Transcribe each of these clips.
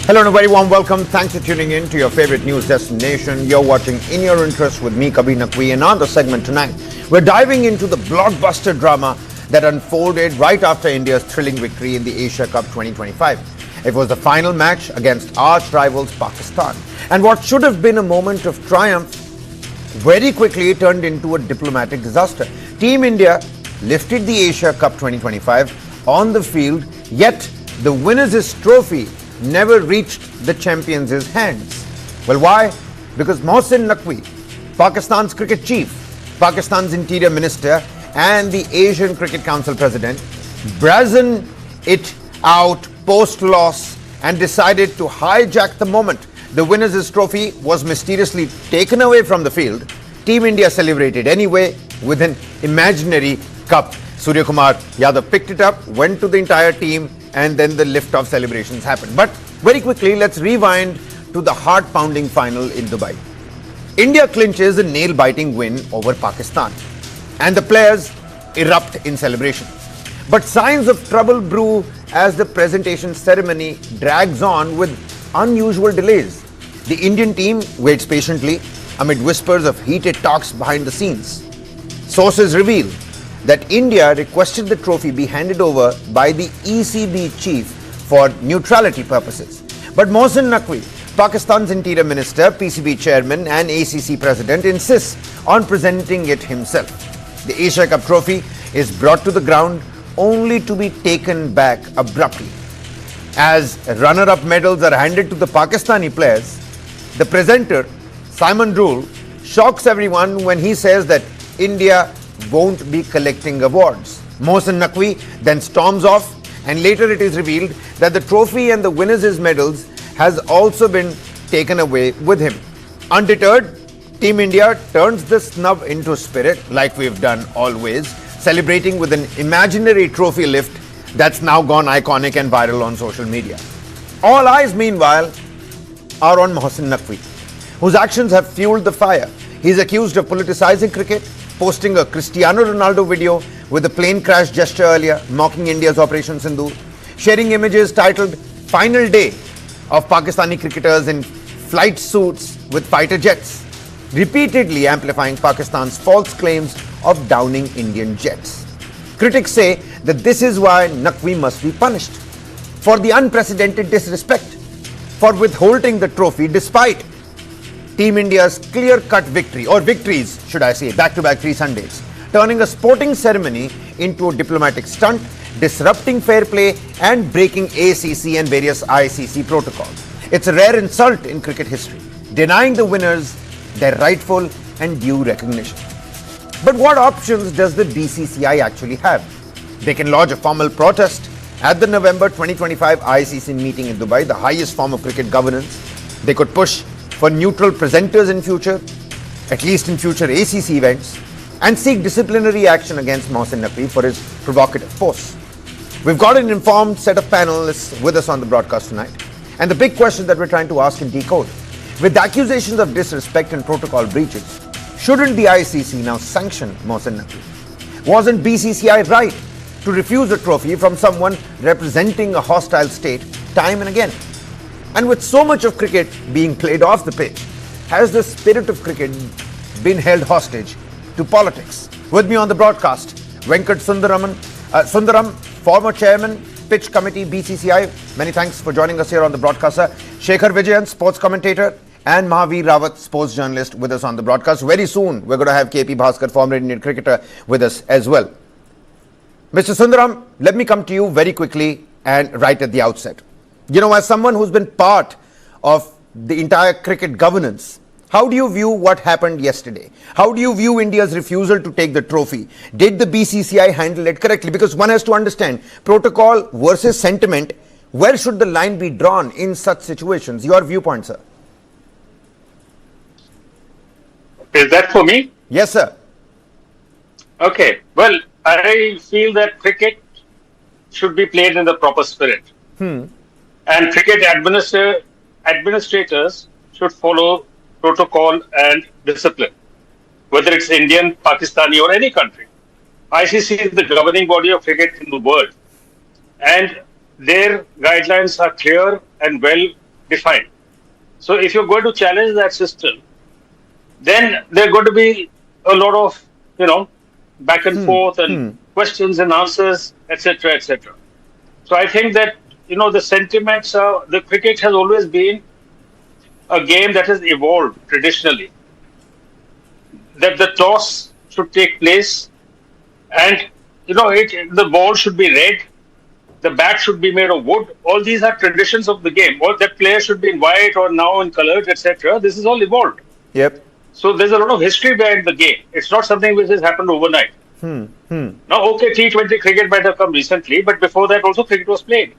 Hello and a very warm welcome. Thanks for tuning in to your favorite news destination. You're watching In Your Interest with me, Mohsin Naqvi, and on the segment tonight, we're diving into the blockbuster drama that unfolded right after India's thrilling victory in the Asia Cup 2025. It was the final match against arch rivals Pakistan. And what should have been a moment of triumph very quickly turned into a diplomatic disaster. Team India lifted the Asia Cup 2025 on the field, yet the winners' trophy never reached the champions' hands. Well, why? Because Mohsin Naqvi, Pakistan's cricket chief, Pakistan's interior minister, and the Asian Cricket Council president brazened it out post-loss and decided to hijack the moment the winners' trophy was mysteriously taken away from the field. Team India celebrated anyway with an imaginary cup. Surya Kumar Yadav picked it up, went to the entire team, and then the lift-off celebrations happened. But very quickly, let's rewind to the heart-pounding final in Dubai. India clinches a nail-biting win over Pakistan, and the players erupt in celebration. But signs of trouble brew as the presentation ceremony drags on with unusual delays. The Indian team waits patiently amid whispers of heated talks behind the scenes. Sources reveal that India requested the trophy be handed over by the ECB chief for neutrality purposes. But Mohsin Naqvi, Pakistan's interior minister, PCB chairman and ACC president, insists on presenting it himself. The Asia Cup trophy is brought to the ground only to be taken back abruptly. As runner-up medals are handed to the Pakistani players, the presenter, Simon Rule, shocks everyone when he says that India won't be collecting awards. Mohsin Naqvi then storms off, and later it is revealed that the trophy and the winners' medals has also been taken away with him. Undeterred, Team India turns the snub into spirit, like we've done always, celebrating with an imaginary trophy lift that's now gone iconic and viral on social media. All eyes, meanwhile, are on Mohsin Naqvi, whose actions have fueled the fire. He's accused of politicizing cricket, posting a Cristiano Ronaldo video with a plane crash gesture earlier, mocking India's Operation Sindoor, sharing images titled "Final Day" of Pakistani cricketers in flight suits with fighter jets, repeatedly amplifying Pakistan's false claims of downing Indian jets. Critics say that this is why Naqvi must be punished for the unprecedented disrespect, for withholding the trophy despite Team India's clear-cut victory, or victories, should I say, back-to-back 3 Sundays, turning a sporting ceremony into a diplomatic stunt, disrupting fair play and breaking ACC and various ICC protocols. It's a rare insult in cricket history, denying the winners their rightful and due recognition. But what options does the BCCI actually have? They can lodge a formal protest at the November 2025 ICC meeting in Dubai, the highest form of cricket governance. They could push for neutral presenters in future, at least in future ACC events, and seek disciplinary action against Mohsin Naqvi for his provocative posts. We've got an informed set of panelists with us on the broadcast tonight, and the big question that we're trying to ask and decode: with accusations of disrespect and protocol breaches, shouldn't the ICC now sanction Mohsin Naqvi? Wasn't BCCI right to refuse a trophy from someone representing a hostile state time and again? And with so much of cricket being played off the pitch, has the spirit of cricket been held hostage to politics? With me on the broadcast, Venkat Sundaram, former chairman, Pitch Committee, BCCI. Many thanks for joining us here on the broadcast, sir. Shekhar Vijayan, sports commentator, and Mahavir Rawat, sports journalist, with us on the broadcast. Very soon, we're going to have KP Bhaskar, former Indian cricketer, with us as well. Mr. Sundaram, let me come to you very quickly and right at the outset. You know, as someone who's been part of the entire cricket governance, how do you view what happened yesterday? How do you view India's refusal to take the trophy? Did the BCCI handle it correctly? Because one has to understand protocol versus sentiment. Where should the line be drawn in such situations? Your viewpoint, sir. Is that for me? Yes, sir. Okay. Well, I feel that cricket should be played in the proper spirit. And cricket administrators should follow protocol and discipline, whether it's Indian, Pakistani or any country. ICC is the governing body of cricket in the world, and their guidelines are clear and well defined. So if you're going to challenge that system, then there are going to be a lot of, back and forth and questions and answers, etc., etc. So I think that, the sentiments are, the cricket has always been a game that has evolved traditionally, that the toss should take place and, the ball should be red, the bat should be made of wood. All these are traditions of the game. Or that player should be in white or now in colors, etc. This is all evolved. Yep. So there's a lot of history behind the game. It's not something which has happened overnight. Now, okay, T20 cricket might have come recently, but before that also cricket was played.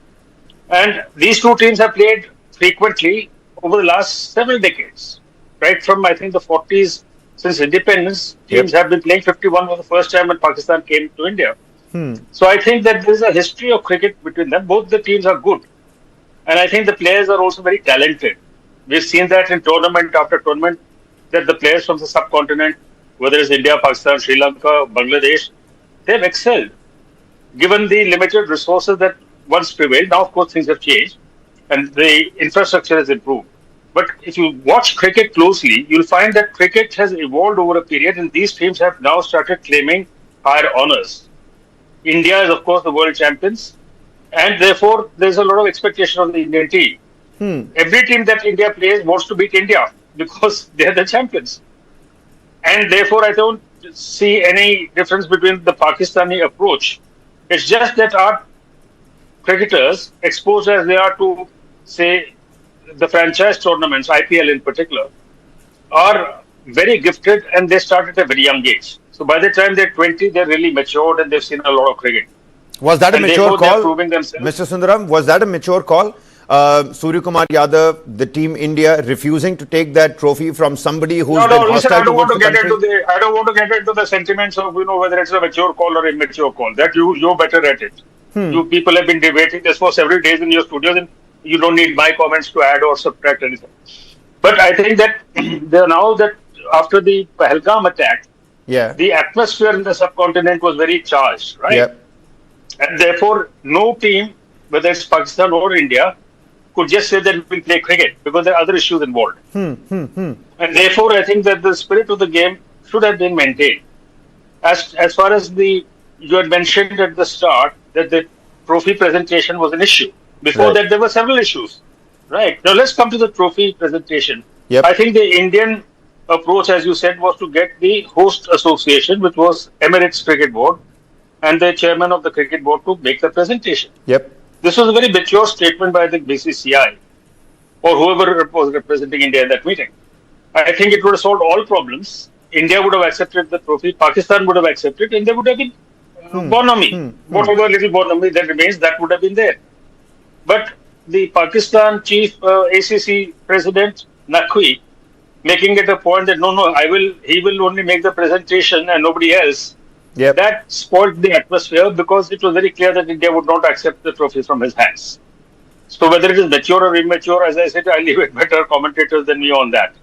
And these two teams have played frequently over the last several decades. Right from, I think, the 40s, since independence, teams have been playing 51 for the first time when Pakistan came to India. So I think that there's a history of cricket between them. Both the teams are good. And I think the players are also very talented. We've seen that in tournament after tournament, that the players from the subcontinent, whether it's India, Pakistan, Sri Lanka, Bangladesh, they've excelled. Given the limited resources that once prevailed, now of course things have changed and the infrastructure has improved. But if you watch cricket closely, you'll find that cricket has evolved over a period and these teams have now started claiming higher honours. India is, of course, the world champions, and therefore there's a lot of expectation on the Indian team. Every team that India plays wants to beat India because they're the champions. And therefore, I don't see any difference between the Pakistani approach. It's just that our cricketers, exposed as they are to, say, the franchise tournaments, IPL in particular, are very gifted and they start at a very young age. So by the time they're 20, they're really matured and they've seen a lot of cricket. Was that a mature call, Mr. Sundaram? Was that a mature call? Surya Kumar Yadav, the team India, refusing to take that trophy from somebody who's been hostile I don't want to towards get the country? I don't want to get into the sentiments of whether it's a mature call or immature call. That you're better at it. You people have been debating this for several days in your studios, and you don't need my comments to add or subtract anything. But I think that now that after the Pahalgam attack, the atmosphere in the subcontinent was very charged, right? Yep. And therefore, no team, whether it's Pakistan or India, could just say that we play cricket because there are other issues involved. And therefore, I think that the spirit of the game should have been maintained. As far as you had mentioned at the start that the trophy presentation was an issue. Before that, there were several issues. Right. Now, let's come to the trophy presentation. I think the Indian approach, as you said, was to get the host association, which was Emirates Cricket Board, and the chairman of the cricket board to make the presentation. This was a very mature statement by the BCCI or whoever was representing India in that meeting. I think it would have solved all problems. India would have accepted the trophy, Pakistan would have accepted, and there would have been bonhomie. Whatever little bonhomie that remains, that would have been there. But the Pakistan chief ACC president Naqvi making it a point that he will only make the presentation and nobody else. That spoiled the atmosphere because it was very clear that India would not accept the trophy from his hands. So whether it is mature or immature, as I said, I leave it better commentators than me on that.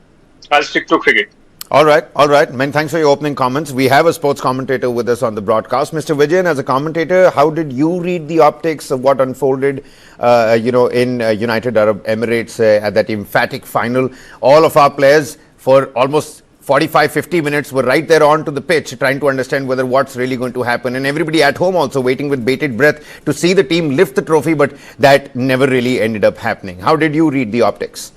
I'll stick to cricket. All right. Men, thanks for your opening comments. We have a sports commentator with us on the broadcast. Mr. Vijayan, as a commentator, how did you read the optics of what unfolded, in United Arab Emirates at that emphatic final? All of our players for almost 45-50 minutes were right there onto the pitch trying to understand whether what's really going to happen, and everybody at home also waiting with bated breath to see the team lift the trophy, but that never really ended up happening. How did you read the optics?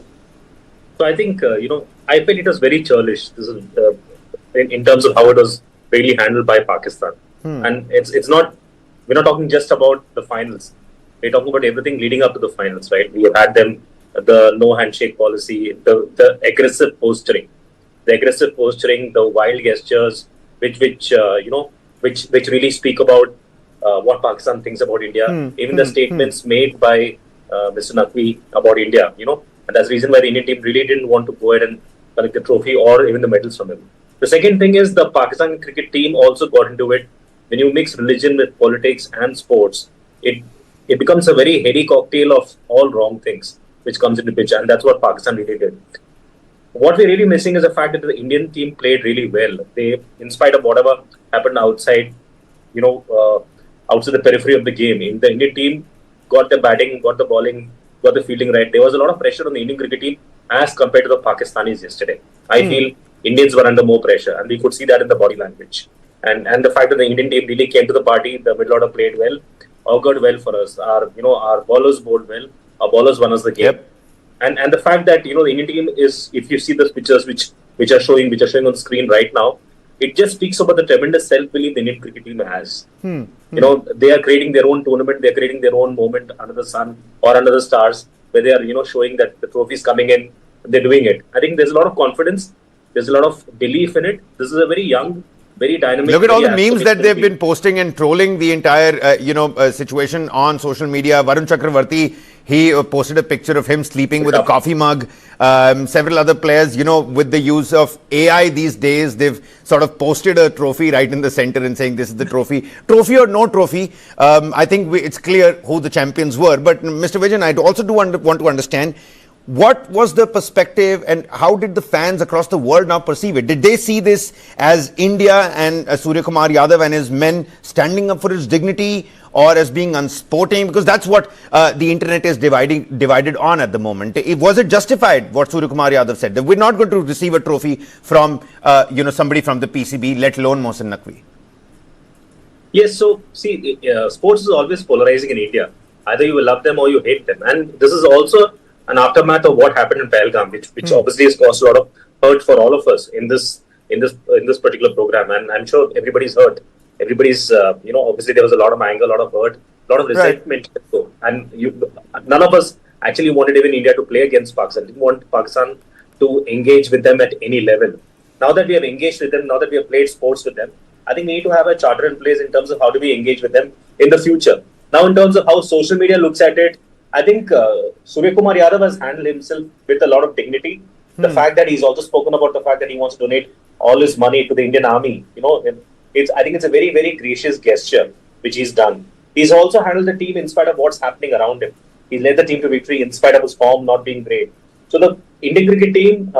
So I think, I felt it was very churlish. This is in terms of how it was really handled by Pakistan. And it's not, we're not talking just about the finals. We're talking about everything leading up to the finals, right? We have had them, the no handshake policy, the aggressive posturing. The wild gestures, which really speak about what Pakistan thinks about India. Even the statements made by Mr. Naqvi about India, and that's the reason why the Indian team really didn't want to go ahead and collect the trophy or even the medals from him. The second thing is the Pakistan cricket team also got into it. When you mix religion with politics and sports, it becomes a very heady cocktail of all wrong things which comes into picture, and that's what Pakistan really did. What we're really missing is the fact that the Indian team played really well. They, in spite of whatever happened outside, outside the periphery of the game, the Indian team got the batting, got the bowling got the fielding right. There was a lot of pressure on the Indian cricket team as compared to the Pakistanis yesterday. I feel Indians were under more pressure, and we could see that in the body language. And the fact that the Indian team really came to the party, the middle order played well, augured well for us. Our bowlers bowled well. Our bowlers won us the game. Yep. And the fact that the Indian team is, if you see the pictures which are showing on screen right now, it just speaks about the tremendous self-belief the Indian cricket team has. They are creating their own tournament, they are creating their own moment under the sun or under the stars, where they are showing that the trophy is coming in, they're doing it. I think there's a lot of confidence, there's a lot of belief in it. This is a very young, very dynamic. Look at all the memes that they've been posting and trolling the entire situation on social media. Varun Chakravarti, he posted a picture of him sleeping with a coffee mug. Several other players, with the use of AI these days, they've sort of posted a trophy right in the center and saying this is the trophy. Trophy or no trophy, I think it's clear who the champions were. But Mr. Vijayan, I also do want to understand, what was the perspective and how did the fans across the world now perceive it? Did they see this as India and Surya Kumar Yadav and his men standing up for his dignity, or as being unsporting? Because that's what the internet is divided on at the moment. Was it justified what Surya Kumar Yadav said, that we're not going to receive a trophy from somebody from the PCB, let alone Mohsin Naqvi? Yes, so see, sports is always polarizing in India. Either you will love them or you hate them, and this is also an aftermath of what happened in Pahalgam, which obviously has caused a lot of hurt for all of us in this particular program, and I'm sure everybody's hurt. Everybody's obviously there was a lot of anger, a lot of hurt, a lot of resentment, and none of us actually wanted even India to play against Pakistan. Didn't want Pakistan to engage with them at any level. Now that we have engaged with them, now that we have played sports with them, I think we need to have a charter in place in terms of how do we engage with them in the future. Now, in terms of how social media looks at it, I think Surya Kumar Yadav has handled himself with a lot of dignity. The fact that he's also spoken about the fact that he wants to donate all his money to the Indian Army, I think it's a very, very gracious gesture which he's done. He's also handled the team in spite of what's happening around him. He led the team to victory in spite of his form not being great. So the Indian cricket team,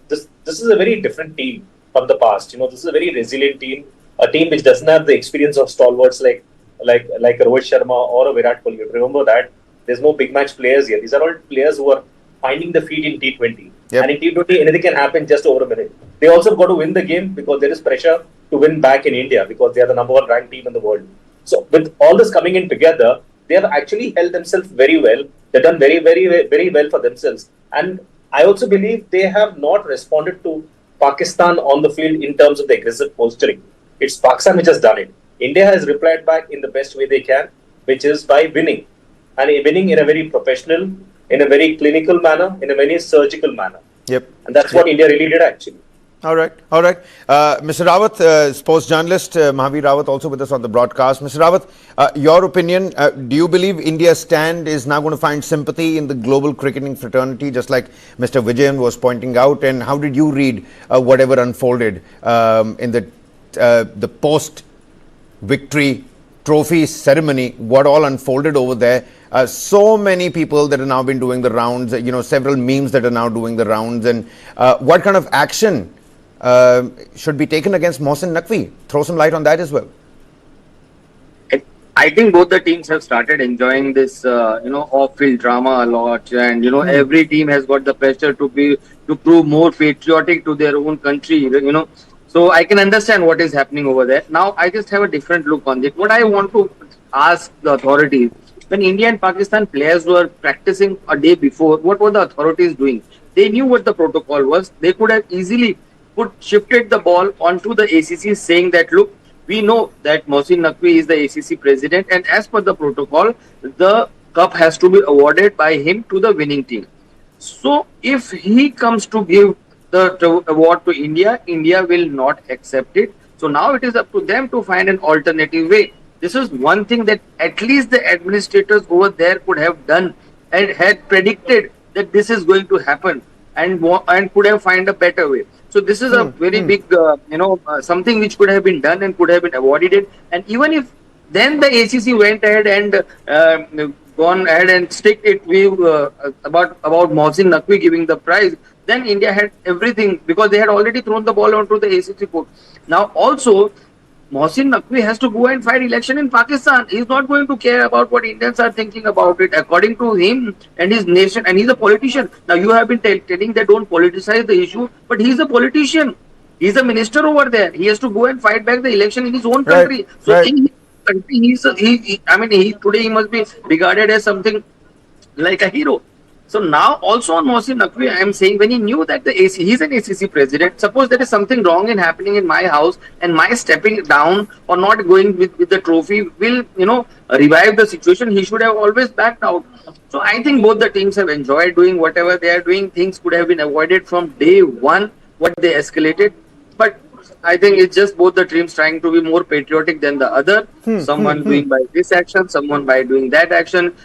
this is a very different team from the past. This is a very resilient team, a team which doesn't have the experience of stalwarts like Rohit Sharma or a Virat Kohli. Remember that. There's no big match players here. These are all players who are finding the feet in T20. Yep. And in T20, anything can happen just over a minute. They also got to win the game because there is pressure to win back in India because they are the number one ranked team in the world. So with all this coming in together, they have actually held themselves very well. They've done very, very, very well for themselves. And I also believe they have not responded to Pakistan on the field in terms of the aggressive posturing. It's Pakistan which has done it. India has replied back in the best way they can, which is by winning. And winning in a very professional, in a very clinical manner, in a very surgical manner. Yep. And that's what India really did actually. All right. Mr. Rawat, sports journalist, Mahavir Rawat also with us on the broadcast. Mr. Rawat, your opinion, do you believe India's stand is now going to find sympathy in the global cricketing fraternity, just like Mr. Vijayan was pointing out? And how did you read whatever unfolded in the post-victory trophy ceremony, what all unfolded over there? So many people that have now been doing the rounds, several memes that are now doing the rounds, and what kind of action should be taken against Mohsin Naqvi? Throw some light on that as well. I think both the teams have started enjoying this, off-field drama a lot, and every team has got the pressure to prove more patriotic to their own country, So I can understand what is happening over there. Now I just have a different look on it. What I want to ask the authorities: when India and Pakistan players were practicing a day before, what were the authorities doing? They knew what the protocol was. They could have easily shifted the ball onto the ACC, saying that, look, we know that Mohsin Naqvi is the ACC president, and as per the protocol, the cup has to be awarded by him to the winning team. So if he comes to give the award to India, India will not accept it. So now it is up to them to find an alternative way. This is one thing that at least the administrators over there could have done and had predicted that this is going to happen and could have found a better way. So this is a very big, something which could have been done and could have been avoided it. And even if then the ACC went ahead and gone ahead and stick it with about Mohsin Naqvi giving the prize, then India had everything because they had already thrown the ball onto the ACC court. Now also, Mohsin Naqvi has to go and fight election in Pakistan. He's not going to care about what Indians are thinking about it. According to him and his nation, and he's a politician. Now you have been telling that don't politicize the issue, but he's a politician. He's a minister over there. He has to go and fight back the election in his own country. So in his country, today he must be regarded as something like a hero. So now also on Mohsin Naqvi, I am saying when he knew that he's an ACC president, suppose there is something wrong in happening in my house and my stepping down or not going with the trophy will, revive the situation, he should have always backed out. So I think both the teams have enjoyed doing whatever they are doing. Things could have been avoided from day one, what they escalated. But I think it's just both the teams trying to be more patriotic than the other. Someone doing by this action, someone by doing that action.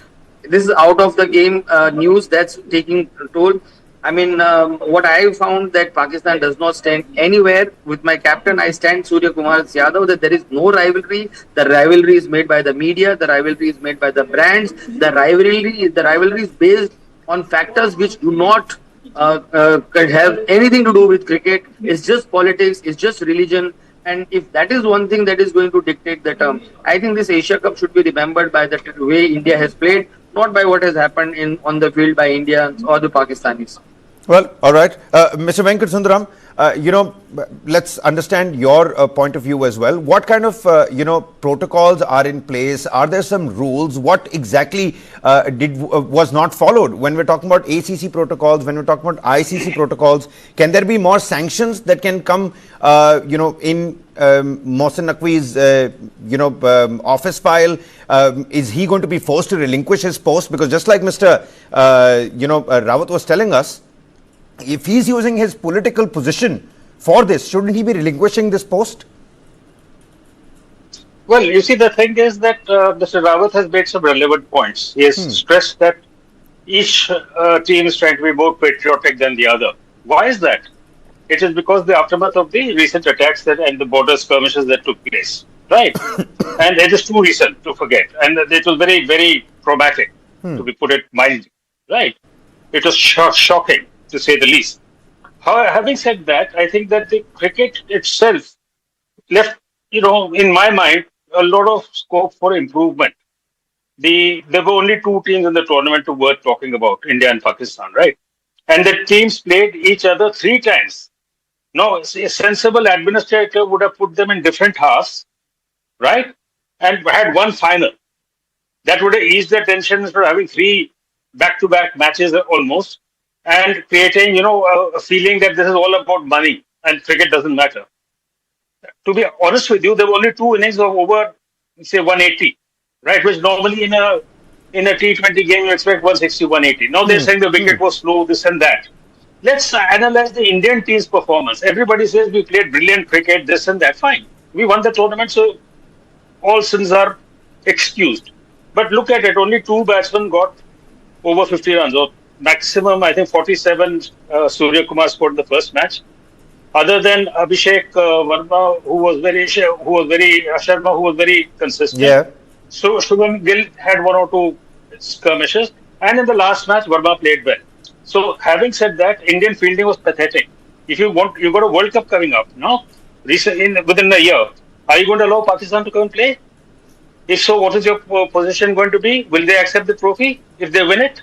This is out of the game news that's taking toll. I mean, what I found that Pakistan does not stand anywhere. With my captain, I stand Surya Kumar Yadav, that there is no rivalry. The rivalry is made by the media. The rivalry is made by the brands. The rivalry is based on factors which do not have anything to do with cricket. It's just politics. It's just religion. And if that is one thing that is going to dictate the term, I think this Asia Cup should be remembered by the way India has played, not by what has happened on the field by Indians or the Pakistanis. Well, all right. Mr. Venkat Sundaram, let's understand your point of view as well. What kind of, protocols are in place? Are there some rules? What exactly was not followed? When we're talking about ACC protocols, when we're talking about ICC protocols, can there be more sanctions that can come, in Mohsin Naqvi's, office file? Is he going to be forced to relinquish his post? Because just like Mr. Rawat was telling us, if he's using his political position for this, shouldn't he be relinquishing this post? Well, you see, the thing is that Mr. Rawat has made some relevant points. He has stressed that each team is trying to be more patriotic than the other. Why is that? It is because the aftermath of the recent attacks and the border skirmishes that took place, right? And it is too recent to forget. And it was very, very traumatic, to be put it mildly, right? It was shocking, to say the least. However, having said that, I think that the cricket itself left, in my mind, a lot of scope for improvement. There were only two teams in the tournament worth talking about, India and Pakistan, right? And the teams played each other 3 times. Now, a sensible administrator would have put them in different halves, right? And had one final. That would have eased the tension instead of having 3 back-to-back matches almost, and creating, a feeling that this is all about money and cricket doesn't matter. To be honest with you, there were only 2 innings of over, say, 180, right? Which normally in a T20 game you expect 160, 180. Now they're saying the wicket was slow, this and that. Let's analyze the Indian team's performance. Everybody says we played brilliant cricket, this and that. Fine. We won the tournament, so all sins are excused. But look at it, only 2 batsmen got over 50 runs, or maximum, I think 47 Surya Kumar scored in the first match. Other than Abhishek Sharma, who was very consistent. Yeah. So Shubham Gill had 1 or 2 skirmishes, and in the last match, Verma played well. So having said that, Indian fielding was pathetic. If you got a World Cup coming up, within a year, are you going to allow Pakistan to come and play? If so, what is your position going to be? Will they accept the trophy if they win it?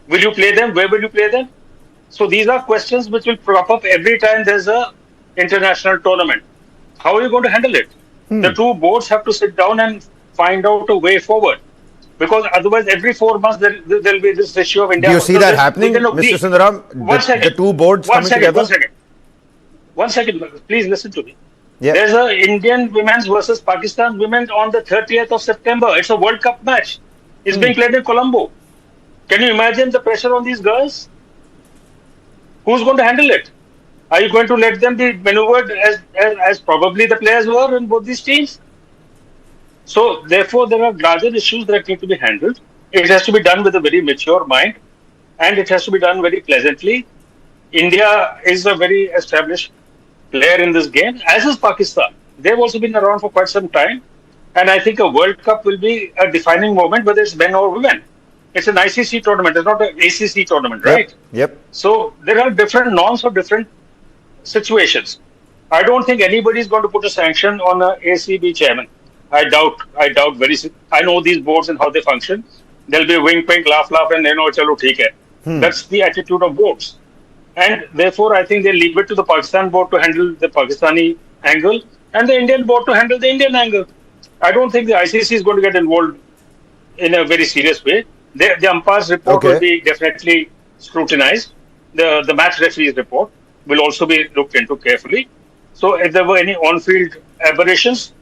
Will you play them? Where will you play them? So these are questions which will crop up every time there's a international tournament. How are you going to handle it? The 2 boards have to sit down and find out a way forward. Because otherwise, every 4 months, there will be this issue of India. Do you see that happening, Mr. Sundaram? The 2 boards coming together? One second, please listen to me. Yeah. There's a Indian women's versus Pakistan women on the 30th of September. It's a World Cup match. It's being played in Colombo. Can you imagine the pressure on these girls? Who's going to handle it? Are you going to let them be maneuvered as probably the players were in both these teams? So, therefore, there are larger issues that need to be handled. It has to be done with a very mature mind, and it has to be done very pleasantly. India is a very established player in this game, as is Pakistan. They've also been around for quite some time, and I think a World Cup will be a defining moment, whether it's men or women. It's an ICC tournament, it's not an ACC tournament, right? Yep. So, there are different norms for different situations. I don't think anybody is going to put a sanction on a ACB chairman. I doubt I know these boards and how they function. There'll be a wink, wink, laugh, laugh, and chalo, theek hai. That's the attitude of boards. And therefore, I think they leave it to the Pakistan board to handle the Pakistani angle and the Indian board to handle the Indian angle. I don't think the ICC is going to get involved in a very serious way. The umpire's report will be definitely scrutinized. The match referee's report will also be looked into carefully. So if there were any on-field aberrations,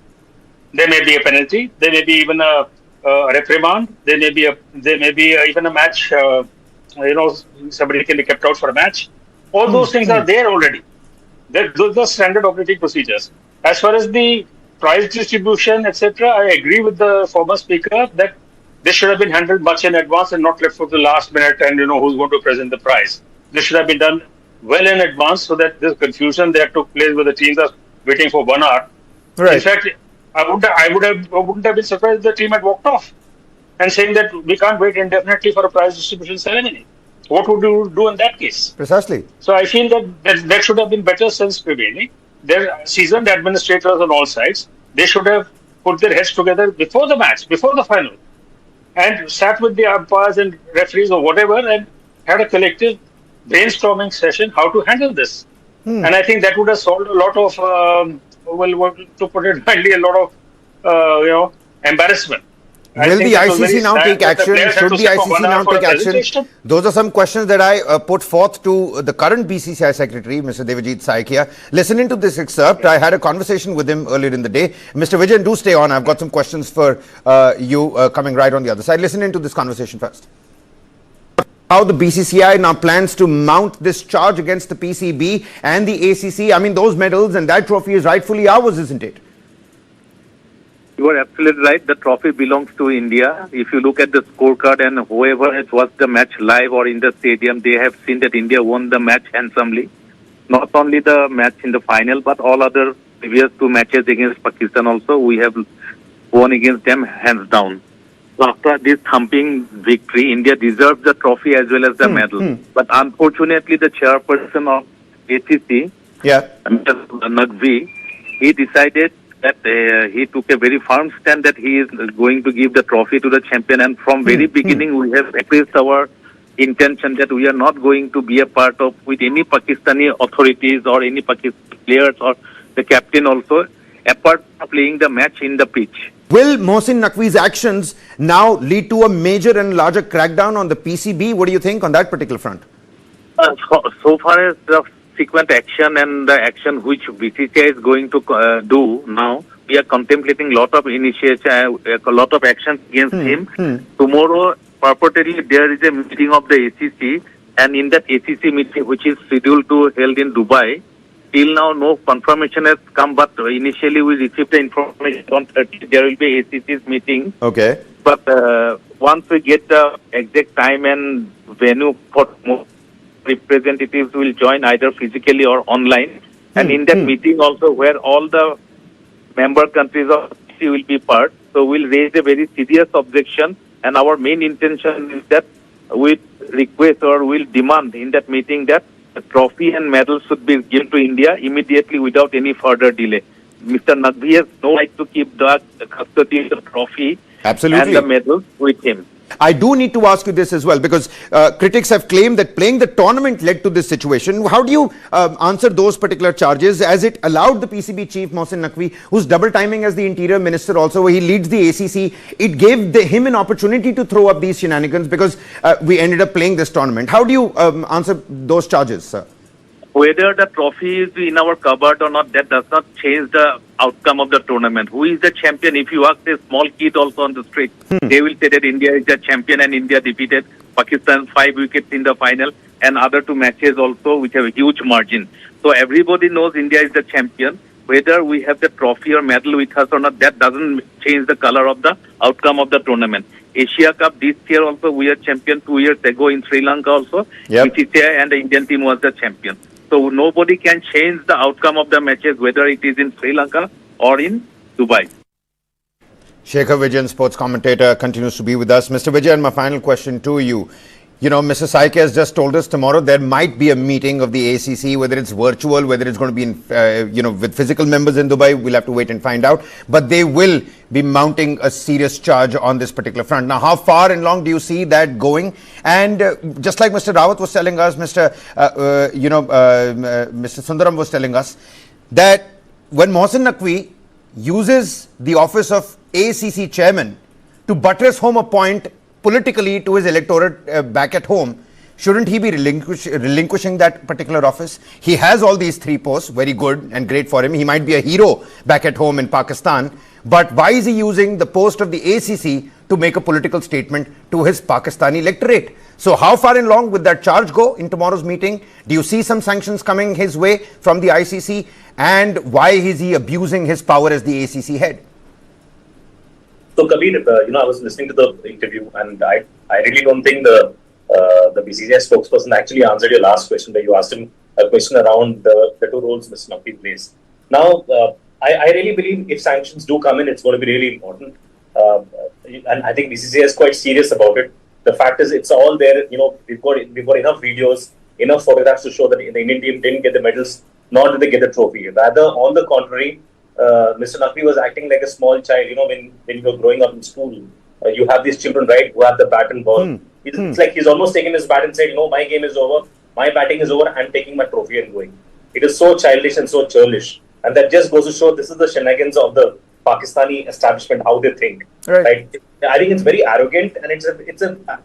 there may be a penalty. There may be even a reprimand. There may be even a match. Somebody can be kept out for a match. All those things are there already. Those are standard operating procedures. As far as the prize distribution, etc., I agree with the former speaker that this should have been handled much in advance and not left for the last minute and who's going to present the prize. This should have been done well in advance so that this confusion that took place where the teams are waiting for 1 hour. Right. In fact, I wouldn't have been surprised if the team had walked off and saying that we can't wait indefinitely for a prize distribution ceremony. What would you do in that case? Precisely. So I feel that should have been better sense prevailing. They're seasoned administrators on all sides. They should have put their heads together before the match, before the final, and sat with the umpires and referees or whatever and had a collective brainstorming session how to handle this. And I think that would have solved a lot of, to put it mildly, a lot of, embarrassment. Will the ICC now take action? Should the ICC now take action? Those are some questions that I put forth to the current BCCI Secretary, Mr. Devajit Saikia. Listening to this excerpt, I had a conversation with him earlier in the day. Mr. Vijayan, do stay on. I've got some questions for you coming right on the other side. Listen into this conversation first. How the BCCI now plans to mount this charge against the PCB and the ACC. I mean, those medals and that trophy is rightfully ours, isn't it? You are absolutely right. The trophy belongs to India. If you look at the scorecard and whoever has watched the match live or in the stadium, they have seen that India won the match handsomely. Not only the match in the final, but all other previous 2 matches against Pakistan also, we have won against them hands down. So after this thumping victory, India deserves the trophy as well as the medal. But unfortunately, the chairperson of ACC, Mr. Naqvi, he decided that he took a very firm stand that he is going to give the trophy to the champion. And from very beginning, we have expressed our intention that we are not going to be a part of with any Pakistani authorities or any Pakistani players or the captain also, apart from playing the match in the pitch. Will Mohsin Naqvi's actions now lead to a major and larger crackdown on the PCB? What do you think on that particular front? So far as the frequent action and the action which BCCI is going to do now, we are contemplating a lot of initiative, a lot of actions against him. Tomorrow, purportedly, there is a meeting of the ACC, and in that ACC meeting, which is scheduled to held in Dubai, till now no confirmation has come, but initially we received the information on 30th there will be ACC's meeting. Okay. But once we get the exact time and venue for more representatives will join either physically or online. And in that meeting also where all the member countries of ICC will be part, so we'll raise a very serious objection. And our main intention is that we request or will demand in that meeting that the trophy and medals should be given to India immediately without any further delay. Mr. Naqvi has no right to keep the custody of the trophy and the medals with him. I do need to ask you this as well, because critics have claimed that playing the tournament led to this situation. How do you answer those particular charges, as it allowed the PCB chief, Mohsin Naqvi, who's double timing as the interior minister also, where he leads the ACC, it gave him an opportunity to throw up these shenanigans because we ended up playing this tournament. How do you answer those charges, sir? Whether the trophy is in our cupboard or not, that does not change the outcome of the tournament. Who is the champion? If you ask a small kid also on the street, they will say that India is the champion and India defeated Pakistan 5 wickets in the final and other 2 matches also which have a huge margin. So everybody knows India is the champion. Whether we have the trophy or medal with us or not, that doesn't change the color of the outcome of the tournament. Asia Cup this year also we are champion 2 years ago in Sri Lanka also. BCCI and the Indian team was the champion. So nobody can change the outcome of the matches, whether it is in Sri Lanka or in Dubai. Shekhar Vijayan, sports commentator, continues to be with us. Mr. Vijayan, my final question to you. Mr. Saike has just told us tomorrow there might be a meeting of the ACC, whether it's virtual, whether it's going to be in, with physical members in Dubai. We'll have to wait and find out. But they will be mounting a serious charge on this particular front. Now, how far and long do you see that going? And just like Mr. Rawat was telling us, Mr. Sundaram was telling us that when Mohsin Naqvi uses the office of ACC chairman to buttress home a point politically to his electorate back at home, shouldn't he be relinquishing that particular office? He has all these 3 posts, very good and great for him. He might be a hero back at home in Pakistan, but why is he using the post of the ACC to make a political statement to his Pakistani electorate? So how far and long would that charge go in tomorrow's meeting? Do you see some sanctions coming his way from the ICC? And why is he abusing his power as the ACC head? So Kabir, I was listening to the interview, and I really don't think the BCCI spokesperson actually answered your last question, where you asked him a question around the 2 roles Mr. Naqvi plays. Now, I really believe if sanctions do come in, it's going to be really important, and I think BCCI is quite serious about it. The fact is, it's all there. We've got enough videos, enough photographs to show that the Indian team didn't get the medals, nor did they get the trophy. Rather, on the contrary, Mr. Naqvi was acting like a small child. When you're growing up in school, you have these children, right, who have the bat and ball. It's like he's almost taken his bat and said, my game is over, my batting is over, I'm taking my trophy and going. It is so childish and so churlish. And that just goes to show this is the shenanigans of the Pakistani establishment, how they think. Right? I think it's very arrogant, and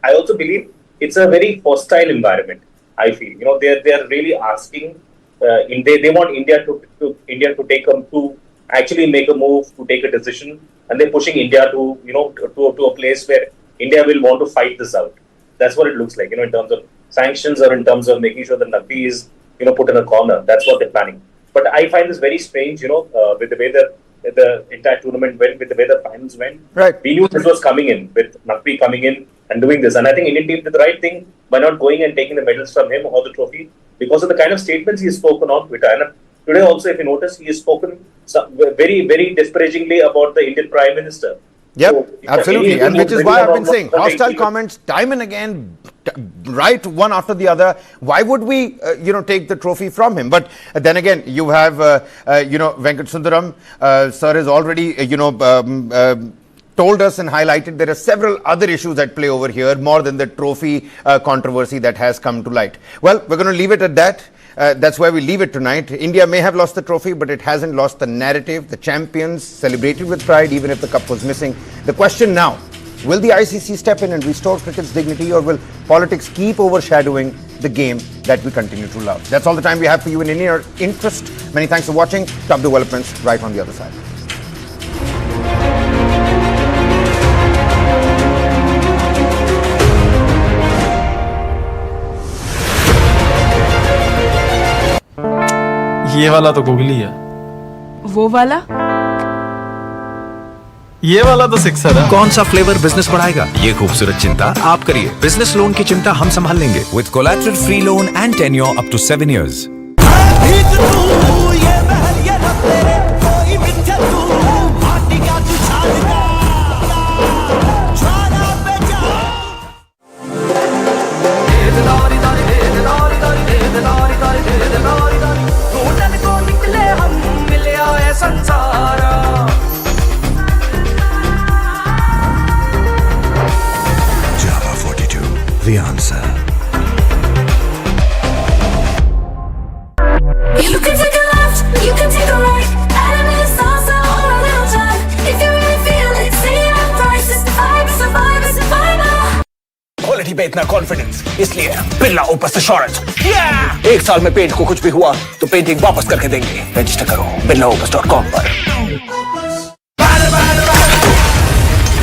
I also believe it's a very hostile environment, I feel. They're really asking, they want India to take to actually make a move, to take a decision, and they're pushing India to a place where India will want to fight this out. That's what it looks like, in terms of sanctions or in terms of making sure that Naqvi is, put in a corner. That's what they're planning. But I find this very strange, with the way the entire tournament went, with the way the finals went. Right. We knew this was coming in, with Naqvi coming in and doing this. And I think Indian team did the right thing by not going and taking the medals from him or the trophy, because of the kind of statements he has spoken on Twitter. And today also, if you notice, he has spoken very, very disparagingly about the Indian Prime Minister. Yep, So, absolutely. And which is why I've been saying hostile comments time and again, right, one after the other. Why would we, take the trophy from him? But then again, you have, Venkat Sundaram, sir has already, told us and highlighted there are several other issues at play over here, more than the trophy controversy that has come to light. Well, we're going to leave it at that. That's where we leave it tonight. India may have lost the trophy, but it hasn't lost the narrative. The champions celebrated with pride, even if the cup was missing. The question now, will the ICC step in and restore cricket's dignity, or will politics keep overshadowing the game that we continue to love? That's all the time we have for you in your interest. Many thanks for watching. Top developments right on the other side. ये वाला तो googly है, वो वाला ये वाला तो sixer है। कौन सा फ्लेवर बिजनेस बढ़ाएगा? ये खूबसूरत चिंता आप करिए। बिजनेस लोन की चिंता हम संभाल लेंगे with collateral free loan and tenure up to 7 years। The answer. You can take a left, you can take a right. Enemies also all a little time. If you really feel it, say it on price. It's the vibe, it's the vibe, it's the vibe. Quality पे इतना confidence, इसलिए Birla opus assurance. 1 साल में paint को कुछ भी हुआ तो पेंटिंग वापस करके देंगे। रजिस्टर करो birlaopus.com पर।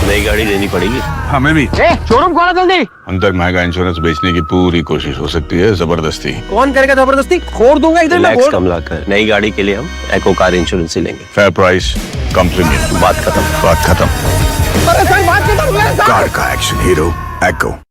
नई गाड़ी देनी पड़ेगी हमें भी। शोरूम खोला जल्दी। अंदर महंगा इंश्योरेंस बेचने की पूरी कोशिश हो सकती है, जबरदस्ती। कौन करेगा जबरदस्ती? फोड़ दूंगा इधर मैं। टैक्स कम लाकर नई गाड़ी के लिए हम एको कार इंश्योरेंस ही लेंगे। फेयर प्राइस, कम प्रीमियम। बात खत्म। कार का एक्शन हीरो एको।